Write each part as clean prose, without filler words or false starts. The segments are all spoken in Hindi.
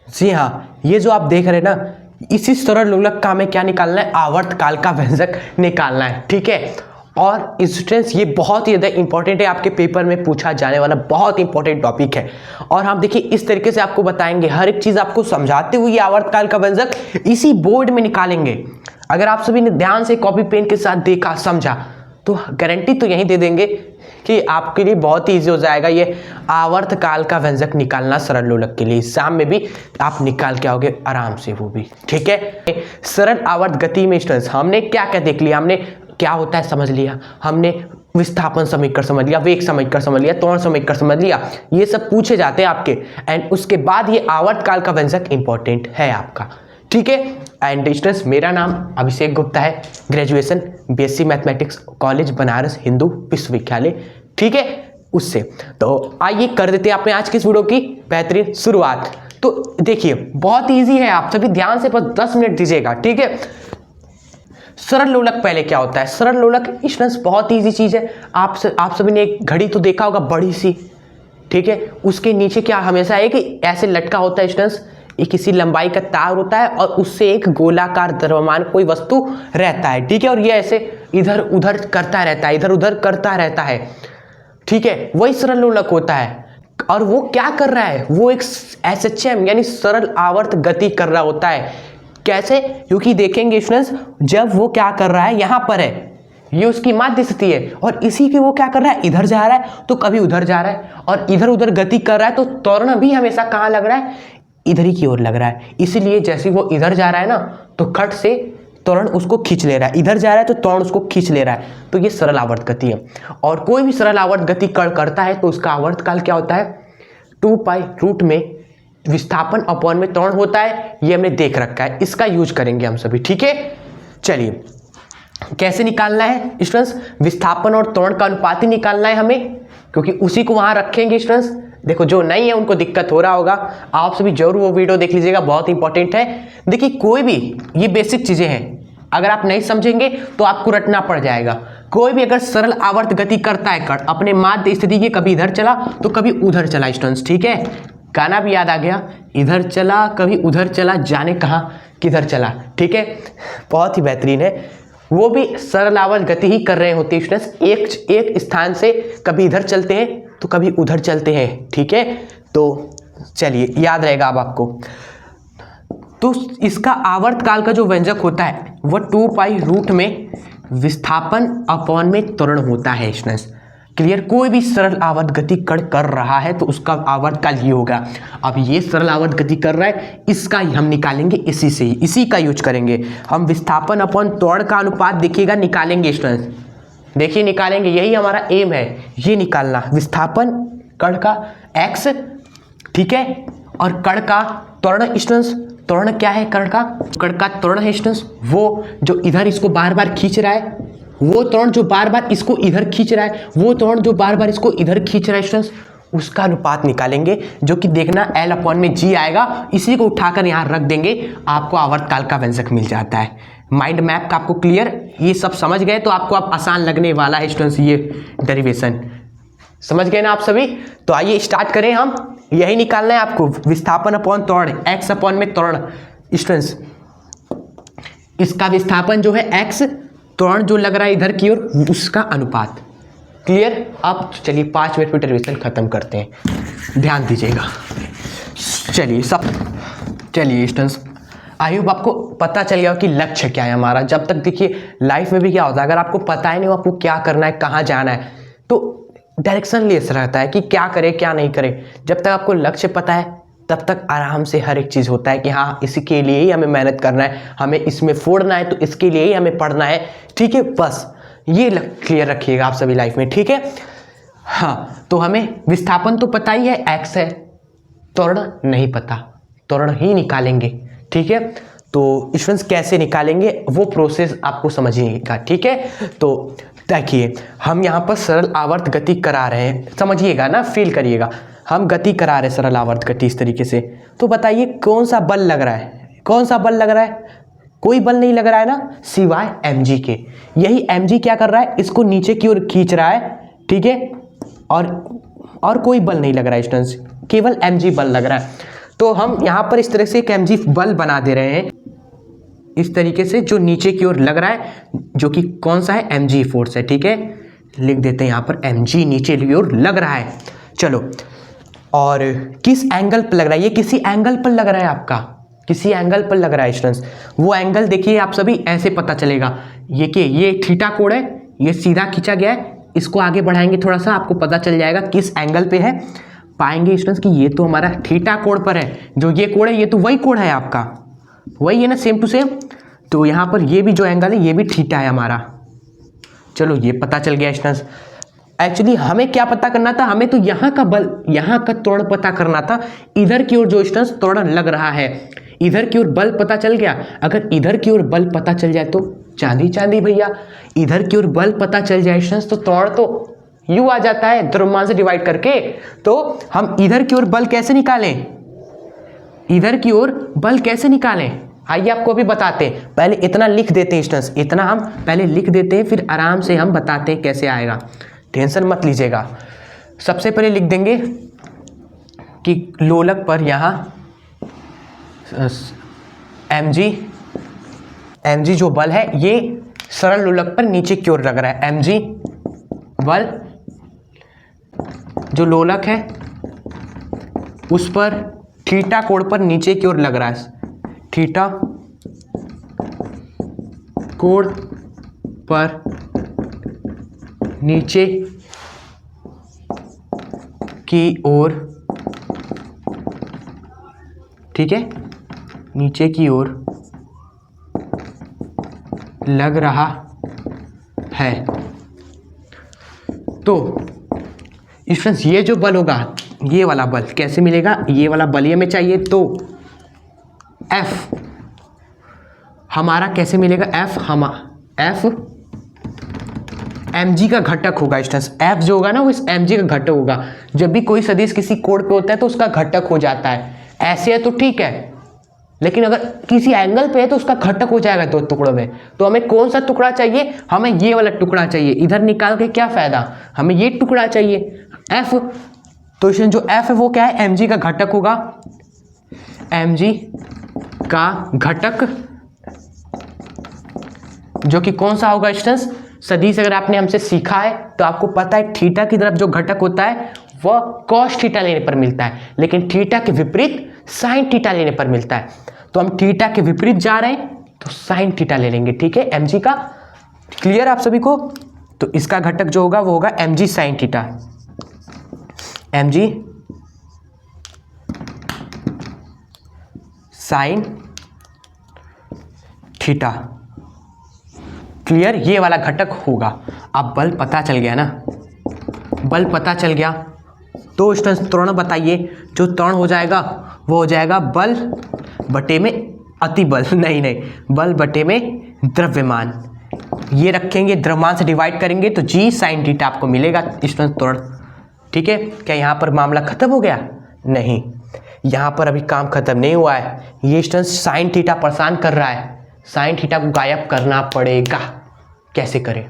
जी हाँ, ये जो आप देख रहे हैं ना, इसी सरल लोलक का हमें क्या निकालना है, आवर्तकाल का व्यंजक निकालना है। ठीक है, और स्टूडेंट्स ये बहुत ही ज़्यादा इंपॉर्टेंट है, आपके पेपर में पूछा जाने वाला बहुत इंपॉर्टेंट टॉपिक है। और हम देखिए इस तरीके से आपको बताएंगे, हर एक चीज़ आपको समझाते हुए आवर्तकाल का व्यंजक इसी बोर्ड में निकालेंगे। अगर आप सभी ने ध्यान से कॉपी पेन के साथ देखा समझा तो गारंटी तो यही दे देंगे कि आपके लिए बहुत ही ईजी हो जाएगा ये आवर्तकाल का व्यंजक निकालना सरल लोलक के लिए। एग्जाम में भी आप निकाल के आओगे आराम से, वो भी। ठीक है, सरल आवर्त गति में स्टूडेंट्स हमने क्या क्या देख लिया, हमने क्या होता है समझ लिया, हमने विस्थापन समझकर समझ लिया, वेग समझकर समझ लिया, त्वरण समझकर समझ लिया, ये सब पूछे जाते हैं आपके। एंड उसके बाद ये आवर्तकाल का व्यंजक इंपॉर्टेंट है आपका। ठीक है, एंड स्टूडेंट्स मेरा नाम अभिषेक गुप्ता है, graduation BSc mathematics college Banaras Hindu विश्वविद्यालय। ठीक है, उससे तो आइए कर देते हैं अपने आज की इस वीडियो की बेहतरीन शुरुआत। तो देखिए बहुत इजी है, आप सभी ध्यान से बस 10 मिनट दीजिएगा। ठीक है, सरल लोलक पहले क्या होता है, सरल लोलक स्टूडेंट्स बहुत इजी चीज है। आप सभी ने एक घड़ी तो देखा होगा बड़ी सी, ठीक है, उसके नीचे क्या हमेशा एक ऐसे लटका होता है स्टूडेंट्स, एक किसी लंबाई का तार होता है और उससे एक गोलाकार द्रव्यमान कोई वस्तु रहता है। ठीक है, और ये ऐसे इधर उधर करता रहता है, इधर उधर करता रहता है। ठीक है, वही सरल लोलक होता है। और वो क्या कर रहा है, वो एक एसएचएम यानी सरल आवर्त गति कर रहा होता है। कैसे, क्योंकि देखेंगे स्टूडेंट्स जब वो क्या कर रहा है, यहां पर है, ये उसकी माध्य स्थिति है और इसी के वो क्या कर रहा है, इधर जा रहा है तो कभी उधर जा रहा है और इधर उधर गति कर रहा है, तो त्वरण भी हमेशा कहाँ लग रहा है, इधर ही की ओर लग रहा है। इसलिए जैसे वो इधर जा रहा है ना तो खट से त्वरण उसको खींच ले रहा है, इधर जा रहा है तो त्वरण उसको खींच ले रहा है। तो ये सरल आवर्त गति है। और कोई भी सरल आवर्त गति कण करता है तो उसका आवर्तकाल क्या होता है, 2 पाई रूट में विस्थापन अपॉन में त्वरण होता है। ये हमने देख रखा है, इसका यूज करेंगे हम सभी। ठीक है, चलिए कैसे निकालना है स्टूडेंट्स, विस्थापन और त्वरण का अनुपात ही निकालना है हमें, क्योंकि उसी को वहां रखेंगे स्टूडेंट्स। देखो जो नहीं है उनको दिक्कत हो रहा होगा, आप सभी जरूर वो वीडियो देख लीजिएगा, बहुत इंपॉर्टेंट है। देखिए कोई भी ये बेसिक चीजें हैं, अगर आप नहीं समझेंगे तो आपको रटना पड़ जाएगा। कोई भी अगर सरल आवर्त गति करता है कण अपने माध्य स्थिति के, कभी इधर चला तो कभी उधर चला स्टूडेंट्स। ठीक है, गाना भी याद आ गया, इधर चला कभी उधर चला, जाने कहाँ किधर चला। ठीक है, बहुत ही बेहतरीन है। वो भी सरल आवर्त गति ही कर रहे होते हैं स्टूडेंट्स, एक स्थान से कभी इधर चलते हैं तो कभी उधर चलते हैं। ठीक है, तो चलिए याद रहेगा अब आपको। तो इसका आवर्तकाल का जो व्यंजक होता है वह 2 पाई रूट में विस्थापन अपॉन में त्वरण होता है स्टूडेंट्स। क्लियर, कोई भी सरल आवर्त गति कर रहा है तो उसका आवर्तकाल ये होगा। अब ये सरल आवर्त गति कर रहा है, इसका हम निकालेंगे इसी से ही, इसी का यूज करेंगे हम। विस्थापन अपॉन त्वरण का अनुपात देखिएगा निकालेंगे स्टूडेंट्स, देखिए निकालेंगे, यही हमारा एम है, ये निकालना विस्थापन कण का x। ठीक है, और कण का त्वरण स्टूडेंट्स, त्वरण क्या है कण का त्वरण है स्टूडेंट्स, वो जो इधर इसको बार बार खींच रहा है, वो त्वरण जो बार बार इसको इधर खींच रहा है, वो त्वरण जो बार बार इसको इधर खींच रहा है स्टूडेंट्स, उसका अनुपात निकालेंगे, जो कि देखना L अपॉन में G आएगा। इसी को उठाकर यहाँ रख देंगे, आपको आवर्तकाल का व्यंजक मिल जाता है। माइंड मैप का आपको क्लियर, ये सब समझ गए तो आपको अब आसान लगने वाला है स्टूडेंट्स, ये डेरिवेशन समझ गए ना आप सभी। तो आइए स्टार्ट करें, हम यही निकालना है आपको, विस्थापन अपॉन त्वरण, x अपॉन में त्वरण स्टूडेंट्स। इसका विस्थापन जो है x, त्वरण जो लग रहा है इधर की ओर, उसका अनुपात। क्लियर, अब चलिए 5 मिनट में डेरिवेशन खत्म करते हैं, ध्यान दीजिएगा। चलिए स्टूडेंट्स, आई होप आपको पता चल गया कि लक्ष्य क्या है हमारा। जब तक देखिए लाइफ में भी क्या होता है, अगर आपको पता ही नहीं हो आपको क्या करना है, कहाँ जाना है, तो डायरेक्शन लेस रहता है कि क्या करें क्या नहीं करें। जब तक आपको लक्ष्य पता है तब तक आराम से हर एक चीज़ होता है कि हाँ इसके लिए ही हमें मेहनत करना है, हमें इसमें फोड़ना है तो इसके लिए ही हमें पढ़ना है। ठीक है, बस ये क्लियर रखिएगा आप सभी लाइफ में। ठीक है, हाँ, तो हमें विस्थापन तो पता ही है x है, त्वरण नहीं पता, त्वरण ही निकालेंगे। ठीक है, तो स्टूडेंट्स कैसे निकालेंगे वो प्रोसेस आपको समझिएगा। ठीक है, तो देखिए हम यहाँ पर सरल आवर्त गति करा रहे हैं, समझिएगा ना, फील करिएगा, हम गति करा रहे हैं सरल आवर्त गति इस तरीके से। तो बताइए कौन सा बल लग रहा है, कौन सा बल लग रहा है, कोई बल नहीं लग रहा है ना, सिवाय mg के। यही mg क्या कर रहा है, इसको नीचे की ओर खींच रहा है। ठीक है, और कोई बल नहीं लग रहा है स्टूडेंट्स, केवल mg बल लग रहा है। तो हम यहाँ पर इस तरह से एक mg बल बना दे रहे हैं इस तरीके से, जो नीचे की ओर लग रहा है, जो कि कौन सा है, mg फोर्स है। ठीक है, लिख देते हैं यहाँ पर mg नीचे की ओर लग रहा है। चलो, और किस एंगल पर लग रहा है, ये किसी एंगल पर लग रहा है, आपका किसी एंगल पर लग रहा है स्टूडेंट्स। वो एंगल देखिए आप सभी ऐसे पता चलेगा, ये कि ये थीटा कोण है, ये सीधा खींचा गया है, इसको आगे बढ़ाएंगे थोड़ा सा, आपको पता चल जाएगा किस एंगल पे है। पाएंगे स्टूडेंट्स कि ये तो हमारा थीटा कोण पर है, जो ये कोण है ये तो वही कोण है आपका, वही है ना, सेम टू सेम। तो यहाँ पर ये भी जो एंगल है ये भी थीटा है हमारा। चलो ये पता चल गया स्टूडेंट्स। एक्चुअली हमें क्या पता करना था, हमें तो यहाँ का बल, यहाँ का त्वरण पता करना था। इधर की ओर जो स्टूडेंट्स त्वरण लग रहा है, इधर की ओर बल पता चल गया। अगर इधर की ओर बल पता चल जाए तो चांदी चांदी भैया, इधर की ओर बल पता चल जाए स्टूडेंट्स तो त्वरण तो यू आ जाता है द्रव्यमान से डिवाइड करके। तो हम इधर की ओर बल कैसे निकालें, इधर की ओर बल कैसे निकालें, आइए आपको अभी बताते हैं। पहले इतना लिख देते हैं स्टूडेंट्स, इतना हम पहले लिख देते हैं, फिर आराम से हम बताते हैं कैसे आएगा, टेंशन मत लीजिएगा। सबसे पहले लिख देंगे कि लोलक पर यहाँ mg जो बल है ये सरल लोलक पर नीचे की ओर लग रहा है। mg बल जो लोलक है उस पर थीटा कोण पर नीचे की ओर लग रहा है, थीटा कोण पर नीचे की ओर, ठीक है, नीचे की ओर लग रहा है। तो स्टूडेंट्स ये जो बल होगा, ये वाला बल कैसे मिलेगा, ये वाला बल ये हमें चाहिए, तो F हमारा कैसे मिलेगा, F mg का घटक होगा स्टूडेंट्स। F जो होगा ना वो इस mg का घटक होगा। जब भी कोई सदिश किसी कोण पे होता है तो उसका घटक हो जाता है। ऐसे है तो ठीक है, लेकिन अगर किसी एंगल पे है तो उसका घटक हो जाएगा दो टुकड़ों में। तो हमें कौन सा टुकड़ा चाहिए, हमें ये वाला टुकड़ा चाहिए। इधर निकाल के क्या फायदा, हमें ये टुकड़ा चाहिए F। तो इसमें जो F है वो क्या है, mg का घटक होगा, mg का घटक, जो कि कौन सा होगा स्टूडेंट्स, सदिश अगर आपने हमसे सीखा है तो आपको पता है थीटा की तरफ जो घटक होता है वह कॉस थीटा लेने पर मिलता है, लेकिन थीटा के विपरीत साइन थीटा लेने पर मिलता है। तो हम थीटा के विपरीत जा रहे हैं तो साइन थीटा ले लेंगे, ठीक है, mg का। क्लियर आप सभी को। तो इसका घटक जो होगा वो होगा mg sine theta, mg sine theta. Clear, ये वाला घटक होगा। अब बल पता चल गया ना, बल पता चल गया तो स्टूडेंट्स त्वरण बताइए। जो त्वरण हो जाएगा वो हो जाएगा बल बटे में अतिबल, नहीं, बल बटे में द्रव्यमान। ये रखेंगे, द्रव्यमान से डिवाइड करेंगे तो g साइन थीटा आपको मिलेगा स्टूडेंट्स त्वरण। ठीक है, क्या यहाँ पर मामला खत्म हो गया, नहीं, यहाँ पर अभी काम खत्म नहीं हुआ है। ये स्टूडेंट्स साइन थीटा परेशान कर रहा है, साइन थीटा को गायब करना पड़ेगा। कैसे करें,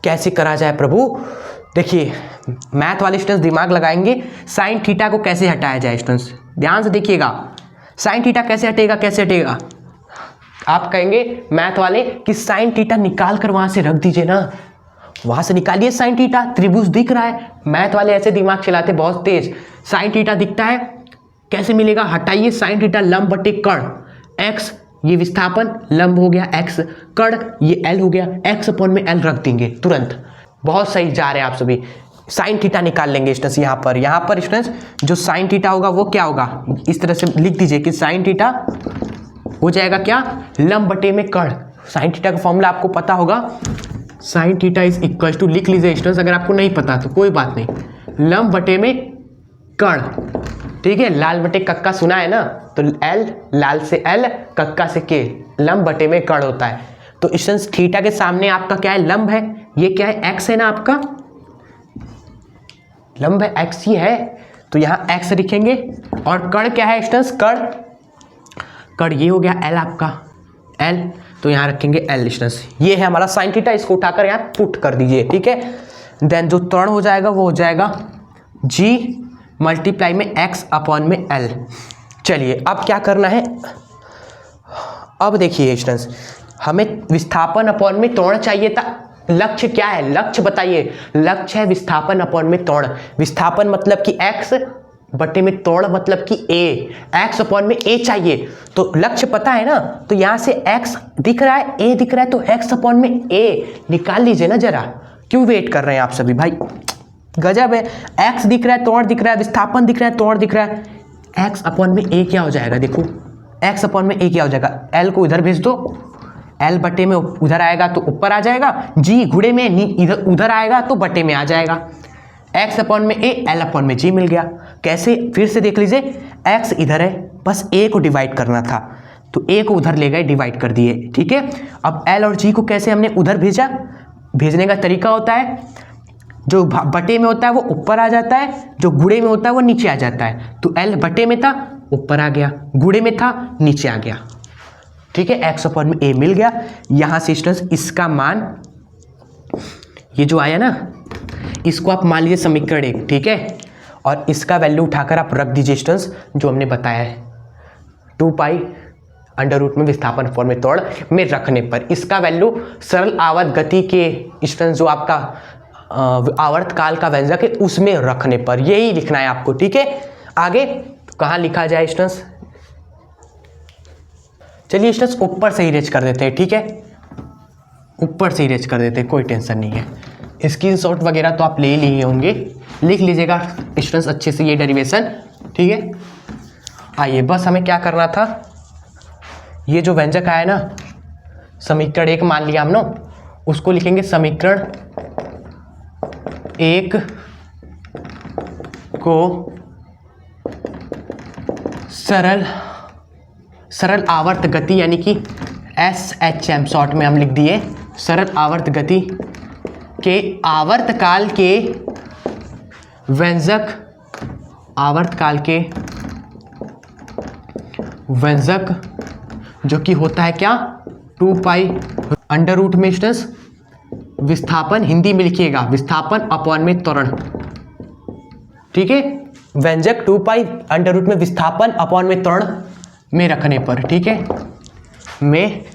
कैसे करा जाए प्रभु। देखिए मैथ वाले स्टूडेंट्स दिमाग लगाएंगे, साइन थीटा को कैसे हटाया जाए। स्टूडेंट्स ध्यान से देखिएगा, साइन थीटा कैसे हटेगा, कैसे हटेगा। आप कहेंगे मैथ वाले कि साइन थीटा निकाल कर वहां से रख दीजिए ना, वहां से निकालिए साइन थीटा, त्रिभुज दिख रहा है। मैथ वाले ऐसे दिमाग चलाते बहुत तेज। साइन थीटा दिखता है, कैसे मिलेगा, हटाइए साइन थीटा लंब बटे कर्ण, x ये विस्थापन लंब हो गया, x कर्ण ये l हो गया, x अपॉन में l रख देंगे तुरंत। बहुत सही जा रहे हैं आप सभी। साइन थीटा निकाल लेंगे स्टूडेंट्स। यहाँ पर स्टूडेंट्स जो साइन थीटा होगा वो क्या होगा, इस तरह से लिख दीजिए कि साइन थीटा हो जाएगा क्या, लंब बटे में कर्ण। साइन थीटा का फॉर्मूला आपको पता होगा, sine theta is equal to, लिख लीजिए स्टूडेंट्स अगर आपको नहीं पता तो कोई बात नहीं, लंब बटे में कर्ण। ठीक है, लाल बटे कक्का सुना है ना, तो l लाल से l, कक्का से k, लंब बटे में कर्ण होता है। तो स्टूडेंट्स थीटा के सामने आपका क्या है, लंब है, ये क्या है, x है ना, आपका लंब है, x ही है, तो यहाँ x लिखेंगे। और कर्ण क्या है स्टूडेंट्स, कर्ण ये हो गया l आपका, l, तो यहाँ रखेंगे l स्टूडेंट्स। ये है हमारा साइन थीटा, इसको उठाकर यहाँ पुट कर दीजिए। ठीक है, देन जो त्वरण हो जाएगा वो हो जाएगा g मल्टीप्लाई में x अपॉन में l। चलिए अब क्या करना है, अब देखिए स्टूडेंट्स, हमें विस्थापन अपॉन में त्वरण चाहिए था। लक्ष्य क्या है, लक्ष्य बताइए। लक्ष्य है विस्थापन अपॉन में त्वरण। विस्थापन मतलब कि x बटे में त्वरण मतलब कि a, x अपॉन में a चाहिए। तो लक्ष्य पता है ना, तो यहां से x दिख रहा है, a दिख रहा है, तो x अपॉन में a निकाल लीजिए ना जरा। क्यों वेट कर रहे हैं आप सभी भाई, गजब है। x दिख रहा है, त्वरण दिख रहा है, विस्थापन दिख रहा है, त्वरण दिख रहा है। x अपॉन में a क्या हो जाएगा, देखो x अपॉन में a क्या हो जाएगा, l को इधर भेज दो, l बटे में उधर आएगा तो ऊपर आ जाएगा, g गुणे में इधर उधर आएगा तो बटे में आ जाएगा। x अपॉन में a, l अपॉन में g मिल गया। कैसे, फिर से देख लीजिए, x इधर है, बस a को डिवाइड करना था तो a को उधर ले गए, डिवाइड कर दिए, ठीक है। अब l और g को कैसे हमने उधर भेजा, भेजने का तरीका होता है, जो बटे में होता है वो ऊपर आ जाता है, जो गुणे में होता है वो नीचे आ जाता है। तो l बटे में था, ऊपर आ गया, गुणे में था, नीचे आ गया, ठीक है। x अपॉन में a मिल गया। यहां से स्टूडेंट्स इसका मान, ये जो आया ना, इसको आप मान लीजिए समीकरण 1, ठीक है। और इसका वैल्यू उठाकर आप रख दीजिए स्टूडेंट्स, जो हमने बताया है 2 पाई अंडर रूट में विस्थापन अपॉन में त्वरण में रखने पर इसका वैल्यू सरल आवर्त गति के स्टूडेंट्स जो आपका आवर्त काल का व्यंजक है उसमें रखने पर, यही लिखना है आपको, ठीक है। आगे कहाँ लिखा जाए स्टूडेंट्स, चलिए स्टूडेंट्स ऊपर से इरेज कर देते हैं, ठीक है। ऊपर से इरेज कर देते हैं, कोई टेंशन नहीं है। स्क्रीनशॉट वगैरह तो आप ले लिए होंगे, लिख लीजिएगा स्टूडेंट्स अच्छे से ये डेरिवेशन, ठीक है। आइए बस हमें क्या करना था, ये जो व्यंजक आया ना, समीकरण 1 मान लिया हम ना, उसको लिखेंगे समीकरण 1 को सरल आवर्त गति यानी कि SHM शॉर्ट में हम लिख दिए, सरल आवर्त गति के आवर्त काल के व्यंजक, आवर्त काल के व्यंजक जो कि होता है क्या, 2 पाई अंडर रूट में स्टूडेंट्स विस्थापन, हिंदी में लिखिएगा विस्थापन अपॉन में त्वरण, ठीक है। व्यंजक 2 पाई अंडर रूट में विस्थापन अपॉन में त्वरण में रखने पर, ठीक है, में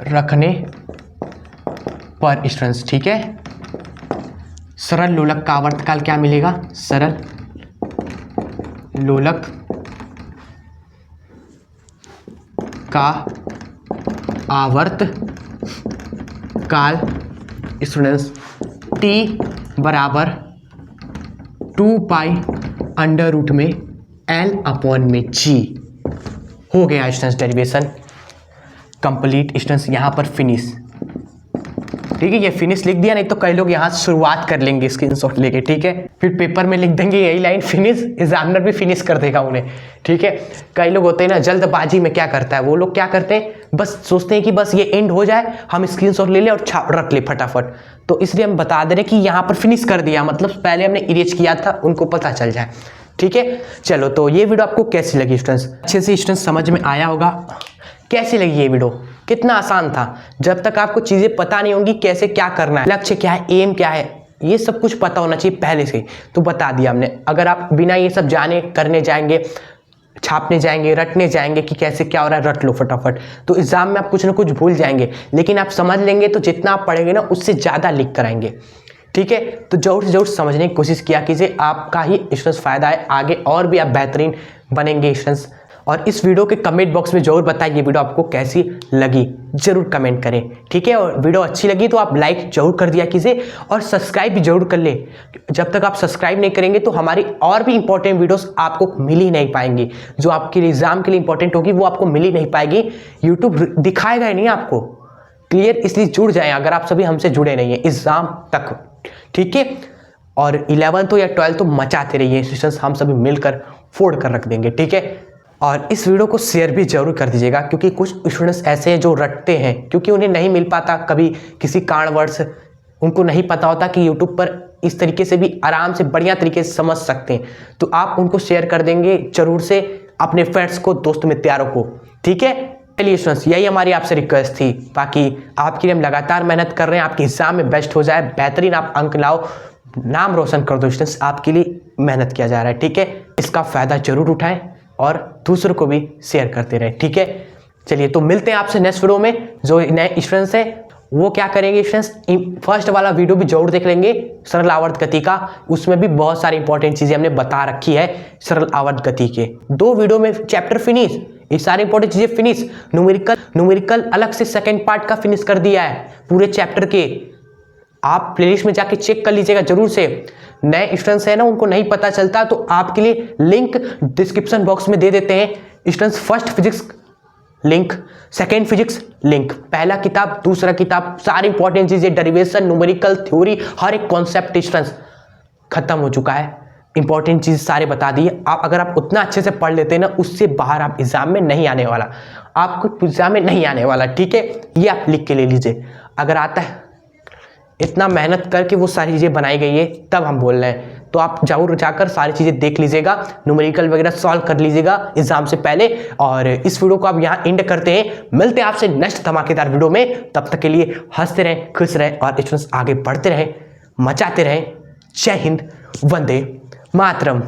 रखने पर स्टूडेंट्स, ठीक है। सरल लोलक का आवर्तकाल क्या मिलेगा, सरल लोलक का आवर्त काल स्टूडेंट्स t बराबर 2 पाई अंडर रूट में l अपॉन में g हो गया स्टूडेंट्स। डेरिवेशन कंप्लीट स्टूडेंट्स, यहाँ पर फिनिश, ठीक है। ये फिनिश लिख दिया, नहीं तो कई लोग यहाँ शुरुआत कर लेंगे स्क्रीनशॉट लेके, ठीक है, फिर पेपर में लिख देंगे यही लाइन फिनिश, एग्जामिनर भी फिनिश कर देगा उन्हें, ठीक है। कई लोग होते हैं ना जल्दबाजी में, क्या करता है वो लोग, क्या करते हैं बस सोचते हैं कि बस ये एंड हो जाए, हम स्क्रीनशॉट ले लें और छाप रख ले फटाफट। तो इसलिए हम बता दे रहे हैं कि यहाँ पर फिनिश कर दिया, मतलब पहले हमने इरेज किया था, उनको पता चल जाए, ठीक है। चलो तो ये वीडियो आपको कैसी लगी स्टूडेंट्स, अच्छे से स्टूडेंट्स समझ में आया होगा। कैसी लगी ये वीडियो, कितना आसान था। जब तक आपको चीज़ें पता नहीं होंगी कैसे क्या करना है, लक्ष्य क्या है, एम क्या है, ये सब कुछ पता होना चाहिए पहले से, तो बता दिया हमने। अगर आप बिना ये सब जाने करने जाएंगे, छापने जाएंगे, रटने जाएंगे कि कैसे क्या हो रहा है, रट लो फटाफट, तो एग्जाम में आप कुछ ना कुछ भूल जाएंगे। लेकिन आप समझ लेंगे तो जितना आप पढ़ेंगे ना उससे ज़्यादा लिख कर आएंगे, ठीक है। तो जरूर से जरूर समझने की कोशिश किया कीजिए, आपका ही स्टूडेंट्स फायदा है, आगे और भी आप बेहतरीन बनेंगे स्टूडेंट्स। और इस वीडियो के कमेंट बॉक्स में जरूर बताइए ये वीडियो आपको कैसी लगी, जरूर कमेंट करें, ठीक है। और वीडियो अच्छी लगी तो आप लाइक जरूर कर दिया कीजिए और सब्सक्राइब भी जरूर कर ले। जब तक आप सब्सक्राइब नहीं करेंगे तो हमारी और भी इंपॉर्टेंट वीडियोस आपको मिल ही नहीं पाएंगी, जो आपके एग्जाम के लिए इंपॉर्टेंट होगी वो आपको मिल ही नहीं पाएगी, यूट्यूब दिखाएगा ही नहीं आपको, क्लियर। इसलिए जुड़ जाएं अगर आप सभी हमसे जुड़े नहीं हैं एग्जाम तक, ठीक है। और 11th या 12th तो मचाते रहिए स्टूडेंट्स, हम सभी मिलकर फोड़ कर रख देंगे, ठीक है। और इस वीडियो को शेयर भी जरूर कर दीजिएगा, क्योंकि कुछ स्टूडेंट्स ऐसे हैं जो रटते हैं, क्योंकि उन्हें नहीं मिल पाता कभी किसी कारणवश, उनको नहीं पता होता कि यूट्यूब पर इस तरीके से भी आराम से बढ़िया तरीके से समझ सकते हैं, तो आप उनको शेयर कर देंगे जरूर से अपने फ्रेंड्स को, दोस्त मित्रों को, ठीक है। चलिए स्टूडेंट्स, यही हमारी आपसे रिक्वेस्ट थी, बाकी आपके लिए हम लगातार मेहनत कर रहे हैं, आपके एग्जाम में बेस्ट हो जाए, बेहतरीन आप अंक लाओ, नाम रोशन कर दो स्टूडेंट्स, आपके लिए मेहनत किया जा रहा है, ठीक है। इसका फ़ायदा जरूर उठाएं और दूसरों को भी शेयर करते रहें, ठीक है। चलिए तो मिलते हैं आपसे नेक्स्ट वीडियो में। जो नए स्टूडेंट्स हैं वो क्या करेंगे स्टूडेंट्स, फर्स्ट वाला वीडियो भी जरूर देख लेंगे सरल आवर्त गति का, उसमें भी बहुत सारी इंपॉर्टेंट चीज़ें हमने बता रखी है सरल आवर्त गति के। 2 वीडियो में चैप्टर फिनिश, ये सारी इंपॉर्टेंट चीज़ें फिनिश, न्यूमेरिकल अलग से सेकेंड पार्ट का फिनिश कर दिया है पूरे चैप्टर के। आप प्लेलिस्ट में जाके चेक कर लीजिएगा जरूर से। नए स्टूडेंट्स हैं ना, उनको नहीं पता चलता तो आपके लिए लिंक डिस्क्रिप्शन बॉक्स में दे देते हैं students. First physics link, second physics link, पहला किताब दूसरा किताब, सारी इंपॉर्टेंट चीजें, डेरिवेशन, न्यूमेरिकल थ्योरी, हर एक कॉन्सेप्ट स्टूडेंट्स खत्म हो चुका है। इंपॉर्टेंट चीज सारे बता दिए। आप अगर आप उतना अच्छे से पढ़ लेते हैं ना, उससे बाहर आप एग्जाम में नहीं आने वाला, आपको एग्जाम में नहीं आने वाला, ठीक है। ये आप लिख के ले लीजिए। अगर आता है, इतना मेहनत करके वो सारी चीज़ें बनाई गई है, तब हम बोल रहे हैं। तो आप जरूर जाकर सारी चीज़ें देख लीजिएगा, न्यूमेरिकल वगैरह सॉल्व कर लीजिएगा एग्जाम से पहले। और इस वीडियो को आप यहाँ एंड करते हैं। मिलते हैं आपसे नेक्स्ट धमाकेदार वीडियो में। तब तक के लिए हंसते रहें, खुश रहें और स्टूडेंट्स आगे बढ़ते रहें, मचाते रहें। जय हिंद, वंदे मातरम।